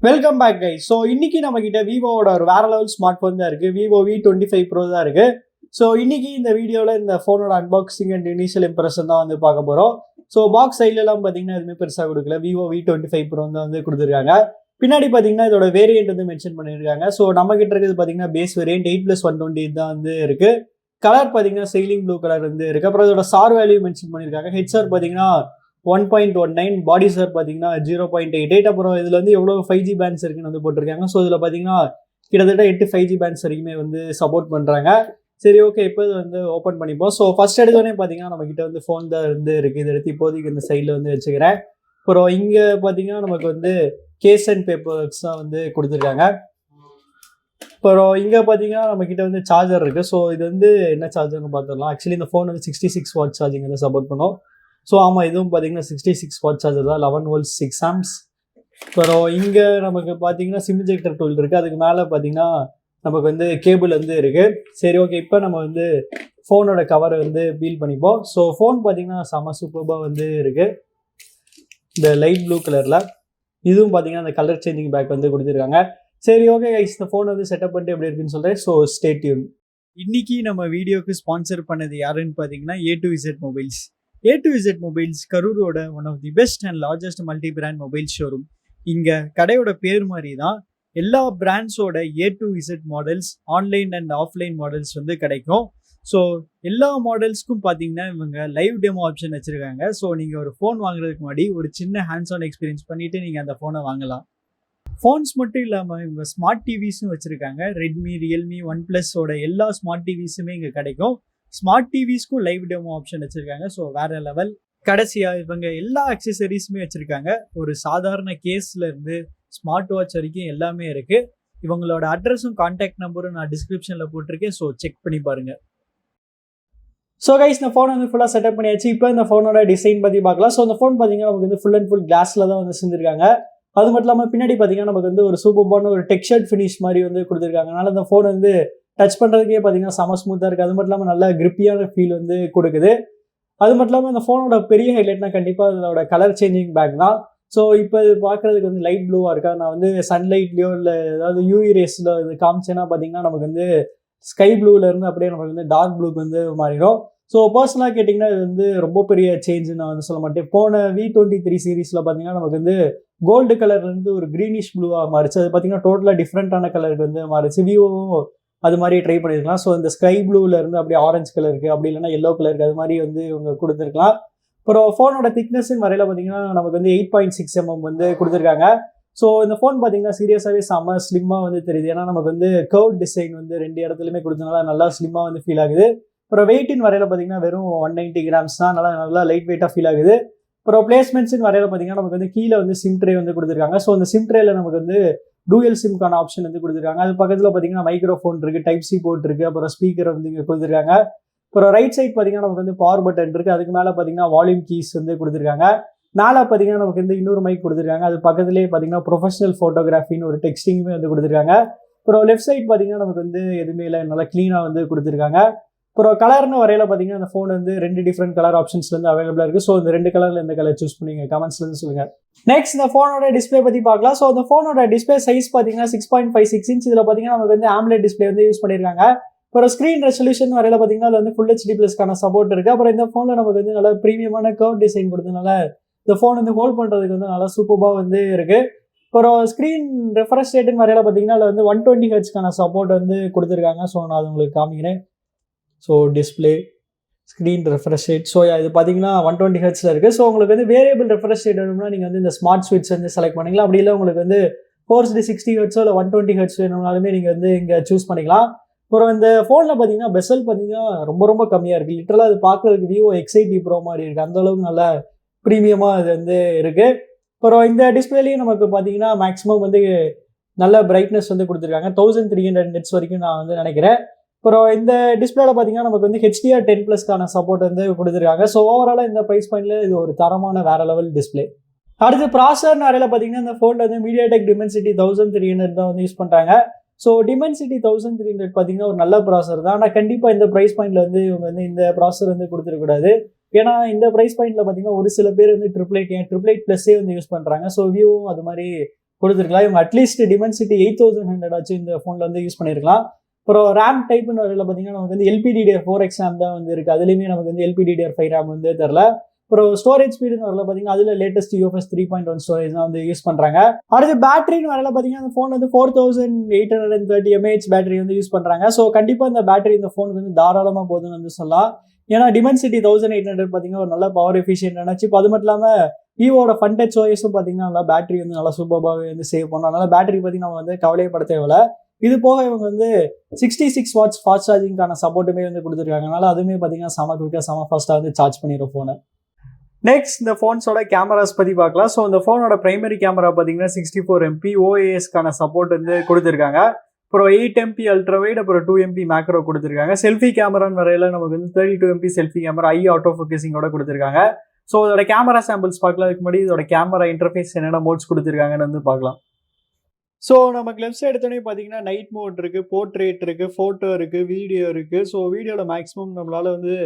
Welcome back guys. So இன்னைக்கு நம்ம கிட்ட விவோட ஒரு வேற லெவல் ஸ்மார்ட் ஃபோன் தான் இருக்கு. விவோ V25 ப்ரோ தான் இருக்கு. ஸோ இன்னைக்கு இந்த வீடியோவில் இந்த ஃபோனோட அன்பாக்சிங் அண்ட் இனிஷியல் இம்ப்ரெஷன் தான் வந்து பார்க்க போகிறோம். ஸோ பாக்ஸ் சைட்லலாம் பார்த்தீங்கன்னா எதுவுமே பெருசாக கொடுக்கல. விவோ V25 ப்ரோ தான் வந்து கொடுத்துருக்காங்க. பின்னாடி பார்த்தீங்கன்னா இதோட வேரியன்ட் வந்து மென்ஷன் பண்ணியிருக்காங்க. ஸோ நம்ம கிட்ட இருக்கிறது பார்த்தீங்கன்னா பேஸ் வேரியன்ட் 8+128 தான் வந்து இருக்கு. கலர் பார்த்தீங்கன்னா செயிலிங் ப்ளூ கலர் வந்து இருக்கு. அப்புறம் இதோட சார் வேல்யூ மென்ஷன் பண்ணியிருக்காங்க. ஹெச்ஆர் பார்த்தீங்கன்னா 1.19, பாடி சார் பார்த்தீங்கன்னா 0.88. அப்புறம் இதில் வந்து எவ்வளோ 5G பேண்ட்ஸ் இருக்குன்னு வந்து போட்டிருக்காங்க. ஸோ இதில் பார்த்தீங்கன்னா கிட்டத்தட்ட 8 5G பேண்ட்ஸ் வரைக்குமே வந்து சப்போர்ட் பண்ணுறாங்க. சரி, ஓகே, இப்போ இது வந்து ஓப்பன் பண்ணிப்போம். ஸோ ஃபர்ஸ்ட் எடுத்தோடனே பார்த்தீங்கன்னா நம்ம கிட்ட வந்து ஃபோன் தான் வந்து இருக்குது. இதை எடுத்து இப்போதைக்கு இந்த சைடில் வந்து வச்சுக்கிறேன். அப்புறம் இங்கே பார்த்தீங்கன்னா நமக்கு வந்து கேஸ் அண்ட் பேப்பர்ஸ் தான் வந்து கொடுத்துருக்காங்க. அப்புறம் இங்கே பார்த்தீங்கன்னா நம்ம கிட்ட வந்து சார்ஜர் இருக்குது. ஸோ இது வந்து என்ன சார்ஜர்னு பார்த்துடலாம். ஆக்சுவலி இந்த ஃபோன் வந்து 66 வாட் சார்ஜிங் வந்து சப்போர்ட் பண்ணும். ஸோ ஆமாம், இதுவும் பார்த்தீங்கன்னா 66 வாட் சார்ஜர் தான், 11 volts 6 amps. அப்புறம் இங்கே நமக்கு பார்த்தீங்கன்னா சிம் இன்ஜெக்டர் டூல் இருக்குது. அதுக்கு மேலே பார்த்தீங்கன்னா நமக்கு வந்து கேபிள் வந்து இருக்குது. சரி, ஓகே, இப்போ நம்ம வந்து ஃபோனோட கவரை வந்து பீல் பண்ணிப்போம். ஸோ ஃபோன் பார்த்தீங்கன்னா செம சூப்பராக வந்து இருக்குது. இந்த லைட் ப்ளூ கலரில் இதுவும் பார்த்தீங்கன்னா அந்த கலர் சேஞ்சிங் பேக் வந்து கொடுத்துருக்காங்க. சரி, ஓகே கைஸ், இந்த ஃபோன் வந்து செட்டப் பண்ணிட்டு எப்படி இருக்குன்னு சொல்கிறேன். So stay tune. இன்னைக்கு நம்ம வீடியோக்கு ஸ்பான்சர் பண்ணது யாருன்னு பார்த்தீங்கன்னா A2Z மொபைல்ஸ். A2Z மொபைல்ஸ் கரூரோட one of the best and largest multi brand mobile showroom. இங்கே கடையோட பேர் மாதிரி தான் எல்லா பிராண்ட்ஸோட A2Z models online and offline models வந்து கிடைக்கும். ஸோ எல்லா மாடல்ஸ்க்கும் பார்த்தீங்கன்னா இவங்க லைவ் டெமோ ஆப்ஷன் வச்சுருக்காங்க. ஸோ நீங்கள் ஒரு ஃபோன் வாங்குறதுக்கு முன்னாடி ஒரு சின்ன ஹேண்ட்ஸ் ஆன் எக்ஸ்பீரியன்ஸ் பண்ணிவிட்டு நீங்கள் அந்த ஃபோனை வாங்கலாம். ஃபோன்ஸ் மட்டும் இல்லாமல் இவங்க ஸ்மார்ட் டிவிஸும் வச்சுருக்காங்க. ரெட்மி, ரியல்மி, OnePlusோட எல்லா ஸ்மார்ட் டிவிஸுமே இங்கே கிடைக்கும். ஸ்மார்ட் டிவிஸ்க்கும் லைவ் டெமோ ஆப்ஷன் வச்சுருக்காங்க. ஸோ வேறு லெவல். கடைசியாக இவங்க எல்லா அக்சசரிஸுமே வச்சுருக்காங்க. ஒரு சாதாரண கேஸ்லேருந்து ஸ்மார்ட் வாட்ச் வரைக்கும் எல்லாமே இருக்குது. இவங்களோட அட்ரஸும் கான்டாக்ட் நம்பரும் நான் டிஸ்கிரிப்ஷனில் போட்டிருக்கேன். ஸோ செக் பண்ணி பாருங்கள். ஸோ கைஸ், இந்த ஃபோன் வந்து ஃபுல்லாக செட்டப் பண்ணியாச்சு. இப்போ இந்த ஃபோனோட டிசைன் பற்றி பார்க்கலாம். ஸோ இந்த ஃபோன் பார்த்தீங்கன்னா நமக்கு வந்து ஃபுல் அண்ட் ஃபுல் கிளாஸில் தான் வந்து செஞ்சுருக்காங்க. அது மட்டும் இல்லாமல் பின்னாடி பார்த்தீங்கன்னா நமக்கு வந்து ஒரு சூப்பர்பான ஒரு டெக்ஸ்சர்ட் ஃபினிஷ் மாதிரி வந்து கொடுத்துருக்காங்க. அதனால் இந்த ஃபோன் வந்து டச் பண்ணுறதுக்கே பார்த்தீங்கன்னா செம ஸ்மூத்தாக இருக்குது. அது மட்டும் இல்லாமல் நல்ல கிரிப்பியான ஃபீல் வந்து கொடுக்குது. அது மட்டும் இல்லாமல் இந்த ஃபோனோட பெரிய ஹைலைட்னா கண்டிப்பாக இதோட கலர் சேஞ்சிங் பேக் தான். ஸோ இப்போ இது பார்க்குறதுக்கு வந்து லைட் ப்ளூவாக இருக்கா. நான் வந்து சன்லைட்லேயோ இல்லை ஏதாவது யூவி ரேஸில் இது காமிச்சேன்னா பார்த்தீங்கன்னா நமக்கு வந்து ஸ்கை ப்ளூவிலேருந்து அப்படியே நமக்கு வந்து டார்க் ப்ளூக்கு வந்து மாறிடும். ஸோ பர்சனலாக கேட்டிங்கன்னா இது வந்து ரொம்ப பெரிய சேஞ்ச் நான் வந்து சொல்ல மாட்டேன். போன V23 சீரீஸில் பார்த்தீங்கன்னா நமக்கு வந்து கோல்டு கலர்லேருந்து ஒரு க்ரீனிஷ் ப்ளூவாக மாறிச்சு. அது பார்த்தீங்கன்னா டோட்டலாக டிஃப்ரெண்ட்டான கலருக்கு வந்து மாறிச்சு. விவோவும் அது மாதிரி ட்ரை பண்ணியிருக்கலாம். ஸோ இந்த ஸ்கை ப்ளூவிலேருந்து அப்படியே ஆரஞ்சு கலருக்கு, அப்படி இல்லைன்னா எல்லோ கலருக்கு, அது மாதிரி வந்து இவங்க கொடுத்துருக்கலாம். அப்புறம் ஃபோனோட திக்னஸ்ன்னு வரையில் பார்த்தீங்கன்னா நமக்கு வந்து 8.6 mm வந்து கொடுத்துருக்காங்க. ஸோ இந்த ஃபோன் பார்த்தீங்கன்னா சீரியஸாகவே செம்ம ஸ்லிம்மாக வந்து தெரியுது. ஏன்னா நமக்கு வந்து கர்வ் டிசைன் வந்து 2 இடத்துலையுமே கொடுத்தனால நல்லா ஸ்லிம்மாக வந்து ஃபீல் ஆகுது. அப்புறம் வெயிட்டின் வரையில் பார்த்தீங்கன்னா வெறும் 190 grams தான். நல்லா லைட் வெயிட்டாக ஃபீல் ஆகுது. அப்புறம் பிளேஸ்மெண்ட்ஸ்ன்னு வரையில் பார்த்தீங்கன்னா நமக்கு வந்து கீழே வந்து சிம் ட்ரே வந்து கொடுத்துருக்காங்க. ஸோ அந்த சிம் ட்ரேல நமக்கு வந்து டூயல் சிம்க்கான ஆப்ஷன் வந்து கொடுத்துருக்காங்க. அது பக்கத்தில் பார்த்தீங்கன்னா மைக்ரோஃபோன் இருக்குது, டைப் சி போர்ட் இருக்குது, அப்புறம் ஸ்பீக்கர் வந்து இங்கே கொடுத்துருக்காங்க. அப்புறம் ரைட் சைட் பார்த்தீங்கன்னா நமக்கு வந்து பவர் பட்டன் இருக்குது. அதுக்கு மேலே பார்த்தீங்கன்னா வால்யூம் கீஸ் வந்து கொடுத்துருக்காங்க. மேலே பார்த்தீங்கன்னா நமக்கு வந்து இன்னொரு மைக் கொடுத்துருக்காங்க. அது பக்கத்துலேயே பார்த்தீங்கன்னா ப்ரொஃபஷனல் ஃபோட்டோகிராஃபின்னு ஒரு டெக்ஸ்டிங்குமே வந்து கொடுத்துருக்காங்க. அப்புறம் லெஃப்ட் சைட் பார்த்தீங்கன்னா நமக்கு வந்து எதுவுமே இல்லை, நல்லா க்ளீனாக வந்து கொடுத்துருக்காங்க. அப்புறம் கலர்னு வரையில் பார்த்தீங்கன்னா அந்த ஃபோன் வந்து 2 டிஃப்ரெண்ட் கலர் ஆப்ஷன்ஸ் வந்து அவைலபிளாக இருக்குது. ஸோ இந்த 2 கலரில் எந்த கலர் சூஸ் பண்ணிங்க கமெண்ட்ஸ்லேருந்து சொல்லுங்கள். நெக்ஸ்ட் இந்த ஃபோனோட டிஸ்பிளே பற்றி பார்க்கலாம். ஸோ இந்த ஃபோனோட டிஸ்பிளே சைஸ் பார்த்தீங்கன்னா 6.56 inch. இதில் பார்த்தீங்கன்னா நமக்கு வந்து AMOLED டிஸ்பிளே வந்து யூஸ் பண்ணியிருக்காங்க. அப்புறம் ஸ்க்ரீன் ரெசல்யூஷன் வரையில் பார்த்தீங்கன்னா அதில் வந்து ஃபுல் HD+க்கான சப்போர்ட் இருக்குது. அப்புறம் இந்த ஃபோனில் நமக்கு வந்து நல்லா ப்ரீமியமான கர்வ் டிசைன் கொடுத்ததுனால இந்த ஃபோன் வந்து ஹோல்ட் பண்ணுறதுக்கு வந்து நல்லா சூப்பராக வந்து இருக்குது. அப்புறம் ஸ்க்ரீன் ரெஃப்ரெஷ் ரேட்டுன்னு வரையில் பார்த்தீங்கன்னா அதில் வந்து 120 Hzக்கான சப்போர்ட் வந்து கொடுத்துருக்காங்க. ஸோ நான் அது உங்களுக்கு காமிக்கிறேன். So display, screen refresh rate. So இது பார்த்தீங்கன்னா 120 Hz இருக்குது. ஸோ உங்களுக்கு வந்து வேரியபிள் ரெஃப்ரெஷ் ரேட் வேணும்னா நீங்கள் வந்து இந்த ஸ்மார்ட் ஸ்விட்ச் வந்து செலக்ட் பண்ணிக்கலாம். அப்படி இல்லை உங்களுக்கு வந்து ஃபோர்ஸ்டு 60 Hz இல்லை 120 Hz வேணும்னாலுமே நீங்கள் வந்து இங்கே சூஸ் பண்ணிக்கலாம். அப்புறம் இந்த ஃபோனில் பார்த்தீங்கன்னா பெசல் பார்த்தீங்கன்னா ரொம்ப கம்மியாக இருக்குது. லிட்டரலாக அது பார்க்குறதுக்கு விவோ X80 ப்ரோ மாதிரி இருக்குது. அந்தளவுக்கு நல்லா ப்ரீமியமாக இது வந்து இருக்குது. அப்புறம் இந்த டிஸ்பிளேலையும் நமக்கு பார்த்தீங்கன்னா மேக்ஸிமம் வந்து நல்ல பிரைட்னஸ் வந்து கொடுத்துருக்காங்க. 1300 nits வரைக்கும் நான் வந்து நினைக்கிறேன். அப்புறம் இந்த டிஸ்பிளேல பார்த்தீங்கன்னா நமக்கு வந்து HDR10+க்கான சப்போர்ட் வந்து கொடுத்துருக்காங்க. ஸோ ஓவராலாக இந்த ப்ரைஸ் பாயிண்ட்ல இது ஒரு தரமான வேற லெவல் டிஸ்பிளே. அடுத்து ப்ராசஸர் வரையில் பார்த்தீங்கன்னா இந்த ஃபோனில் வந்து mediatek dimensity 1300 தான் வந்து யூஸ் பண்ணுறாங்க. ஸோ dimensity 1300 பார்த்தீங்கன்னா ஒரு நல்ல ப்ராசஸர் தான். ஆனால் கண்டிப்பாக இந்த ப்ரைஸ் பாயிண்ட்ல வந்து இவங்க வந்து இந்த ப்ராசஸர் வந்து கொடுத்துருக்கூடாது. ஏன்னா இந்த ப்ரைஸ் பாயிண்ட்ல பார்த்தீங்கன்னா ஒரு சில பேர் வந்து 888 ++ வந்து யூஸ் பண்ணுறாங்க. ஸோ விவோவும் அது மாதிரி கொடுத்துருக்கலாம். இவங்க அட்லீஸ்ட் டிமென்சிட்டி 8100 ஆச்சு இந்த ஃபோனில் வந்து யூஸ் பண்ணியிருக்கலாம். அப்புறம் ரேம் டைப்னு வரையில் பார்த்தீங்கன்னா நமக்கு வந்து LPDDR4X ரேம் தான் வந்து இருக்குது. அதுலேயுமே நமக்கு வந்து LPDDR5 ரேம் வந்து தெரில. அப்புறம் ஸ்டோரேஜ் ஸ்பீடுன்னு வரல பார்த்தீங்கன்னா அதில் லேட்டஸ்ட் UFS 3.1 ஸ்டோரேஜ் தான் வந்து யூஸ் பண்ணுறாங்க. அடுத்து பேட்டரின்னு வரல பார்த்தீங்கன்னா அந்த ஃபோன் வந்து 4830 mAh பேட்டரி வந்து யூஸ் பண்ணுறாங்க. ஸோ கண்டிப்பாக இந்த பேட்டரி இந்த ஃபோனுக்கு வந்து தாராளமாக போதும்னு வந்து சொல்லலாம். ஏன்னா டிமென்சிட்டி 1800 பார்த்தீங்கன்னா ஒரு நல்ல பவர் எஃபிஷியன்டான சிப். அது மட்டும் இல்லாமல் விவோட ஃபன்டச் ஓஎஸும் பார்த்தீங்கன்னா நல்லா பேட்டரி வந்து நல்லா சூப்பராகவே வந்து சேவ் பண்ணோம். அதனால பேட்டரி பற்றி நம்ம வந்து கவலையப்பட தேவையில்ல. இது போக இவங்க வந்து 66 வாட்ஸ் ஃபாஸ்ட் சார்ஜிங்கான சப்போர்ட்டுமே வந்து கொடுத்துருக்காங்க. அதனால அதுவுமே பார்த்தீங்கன்னா செம குயிக்காக செம ஃபாஸ்ட்டாக வந்து சார்ஜ் பண்ணிடும் ஃபோனை. நெக்ஸ்ட் இந்த ஃபோன்ஸோட கேமராஸ் பற்றி பார்க்கலாம். ஸோ இந்த ஃபோனோட பிரைமரி கேமரா பார்த்தீங்கன்னா 64 MP OASக்கான சப்போர்ட் வந்து கொடுத்துருக்காங்க. அப்புறம் 8 MP அல்ட்ரா வைட், அப்புறம் 2 MP மேக்ரோ கொடுத்துருக்காங்க. செல்ஃபி கேமரான்னு வரையில நமக்கு வந்து 32 MP செல்ஃபி கேமரா ஐ ஆட்டோ ஃபோக்கஸிங்கோட கொடுத்துருக்காங்க. ஸோ இதோட கேமரா சாம்பிள்ஸ் பார்க்கலாம். அதுக்கு முன்னாடி இதோட கேமரா இன்டர்ஃபேஸ் என்னென்ன மோட்ஸ் கொடுத்துருக்காங்கன்னு வந்து பார்க்கலாம். ஸோ நமக்கு லெஃப்ட் சைடு எடுத்தோடனே பார்த்தீங்கன்னா நைட் மோட் இருக்குது, போர்ட்ரேட் இருக்குது, ஃபோட்டோ இருக்குது, வீடியோ இருக்குது. ஸோ வீடியோவில் மேக்ஸிமம் நம்மளால் வந்து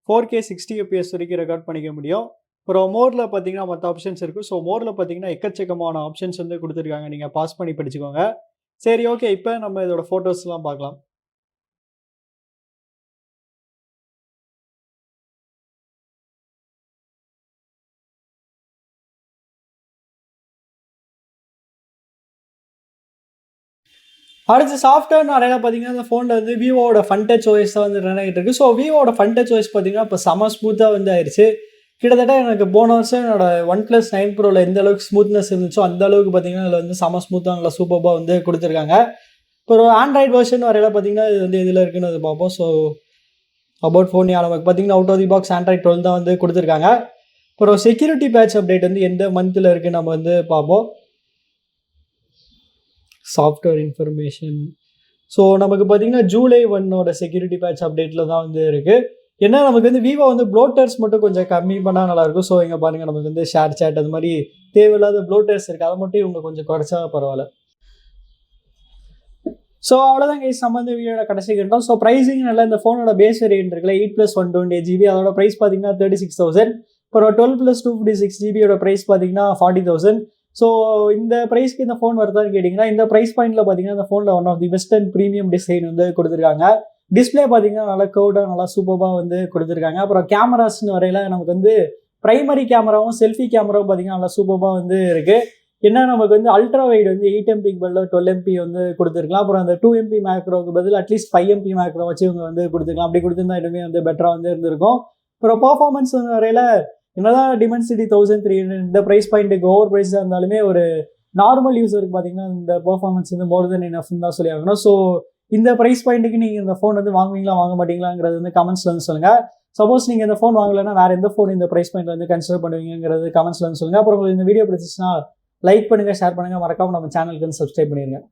4K 60 FPS வரைக்கும் ரெக்கார்ட் பண்ணிக்க முடியும். அப்புறம் மோடில் பார்த்தீங்கன்னா மற்ற ஆப்ஷன்ஸ் இருக்குது. ஸோ மோடில் பார்த்தீங்கன்னா எக்கச்சக்கமான ஆப்ஷன்ஸ் வந்து கொடுத்துருக்காங்க. நீங்கள் பாஸ் பண்ணி படிச்சுக்கோங்க. சரி, ஓகே. இப்போ நம்ம இதோட ஃபோட்டோஸ்லாம் பார்க்கலாம். அடுத்து சாஃப்ட்வேர் நிறையா பார்த்தீங்கன்னா இந்த ஃபோனில் வந்து விவோட ஃபன்டச் ஓஎஸ் தான் வந்து ரன் ஆகிட்டு இருக்குது. ஸோ விவோட ஃபன்டச் ஓஎஸ் பார்த்தீங்கன்னா இப்போ செம ஸ்மூத்தாக வந்து ஆயிடுச்சு. கிட்டத்தட்ட எனக்கு போன வருஷம் என்னோட OnePlus 9 Proவில் எந்த அளவுக்கு ஸ்மூத்னஸ் இருந்துச்சோ அந்த அளவுக்கு பார்த்தீங்கன்னா அதில் வந்து செம ஸ்மூத்தாக நல்லா சூப்பராக வந்து கொடுத்துருக்காங்க. இப்போ ஆண்ட்ராய்டு வெர்ஷன் வரையில பார்த்தீங்கன்னா இது வந்து எதில் இருக்குன்னு அது பார்ப்போம். ஸோ அபவுட் ஃபோன் நமக்கு பார்த்தீங்கன்னா out of the box Android 12 தான் வந்து கொடுத்துருக்காங்க. அப்புறம் செக்யூரிட்டி பேட்ச் அப்டேட் வந்து எந்த மந்தில் இருக்குன்னு நம்ம வந்து பார்ப்போம். Software information. ஸோ நமக்கு பார்த்தீங்கன்னா July 1 செக்யூரிட்டி பேட்ச் அப்டேட்டில் தான் வந்து இருக்குது. ஏன்னா நமக்கு வந்து விவோ வந்து ப்ளோட்டர்ஸ் மட்டும் கொஞ்சம் கம்மி பண்ணால் நல்லாயிருக்கும். ஸோ இங்கே பாருங்கள் நமக்கு வந்து ஷேர் சேட் அது மாதிரி தேவையில்லாத ப்ளோட்டர்ஸ் இருக்குது. அதை மட்டும் இவங்க கொஞ்சம் குறைச்சா பரவாயில்ல. ஸோ அவ்வளோதான் கைஸ், நம்ம வந்து வீடியோட கடைசி கண்டோம். ஸோ ப்ரைஸிங் நல்லா இந்த ஃபோனோட பேஸ் வேரியன்ட் இருக்குல்ல 8+128GB அதோட ப்ரைஸ் பார்த்தீங்கன்னா 36,000. அப்புறம் 12+256GB ப்ரைஸ் பார்த்தீங்கன்னா 40,000. ஸோ இந்த ப்ரைஸ்க்கு இந்த ஃபோன் வருதான்னு கேட்டிங்கன்னா இந்த ப்ரைஸ் பாயிண்டில் பார்த்தீங்கன்னா இந்த ஃபோனில் one of the best and premium design வந்து கொடுத்துருக்காங்க. டிஸ்பிளே பார்த்தீங்கன்னா நல்லா கர்வ்டாக நல்லா சூப்பராக வந்து கொடுத்துருக்காங்க. அப்புறம் கேமராஸ்னு வரையில நமக்கு வந்து பிரைமரி கேமராவும் செல்ஃபி கேமராவும் பார்த்தீங்கன்னா நல்லா சூப்பராக வந்து இருக்குது. ஏன்னா நமக்கு வந்து அல்ட்ரா வைடு வந்து 8 MPக்கு பதில் 12 MP வந்து கொடுத்துருக்கலாம். அப்புறம் அந்த 2 MP மேக்ரோவுக்கு பதில் அட்லீஸ்ட் 5 MP மேக்ரோ வச்சு இவங்க வந்து கொடுத்துருக்கலாம். அப்படி கொடுத்துருந்தா இன்னுமே வந்து பெட்டராக வந்து இருந்திருக்கும். அப்புறம் பர்ஃபார்மன்ஸ் வரையில என்னதான் டிமென்சிட்டி 1300 இந்த ப்ரைஸ் பாயிண்ட்டுக்கு ஓவர் ப்ரைஸாக இருந்தாலுமே ஒரு நார்மல் யூஸருக்கு பார்த்தீங்கன்னா இந்த பர்ஃபார்மன்ஸ் வந்து மோர் தென் இனஃப்னு தான் சொல்லி ஆகணும். ஸோ இந்த ப்ரைஸ் பாயிண்ட்டுக்கு நீங்கள் இந்த ஃபோன் வந்து வாங்குவீங்களா வாங்க மாட்டீங்களாங்கிறது வந்து கமெண்ட்ஸில் வந்து சொல்லுங்கள். சப்போஸ் நீங்கள் இந்த ஃபோன் வாங்கலைன்னா வேறு எந்த ஃபோன் இந்த ப்ரைஸ் பாயிண்ட்டில் வந்து கன்சிடர் பண்ணுவீங்கிறது கமெண்ட்ஸில் வந்து சொல்லுங்கள். அப்புறம் உங்களுக்கு இந்த வீடியோ பிடிச்சிச்சுன்னா லைக் பண்ணுங்கள், ஷேர் பண்ணுங்கள், மறக்காமல் நம்ம சேனலுக்கு வந்து சப்ஸ்கிரைப் பண்ணிடுங்க.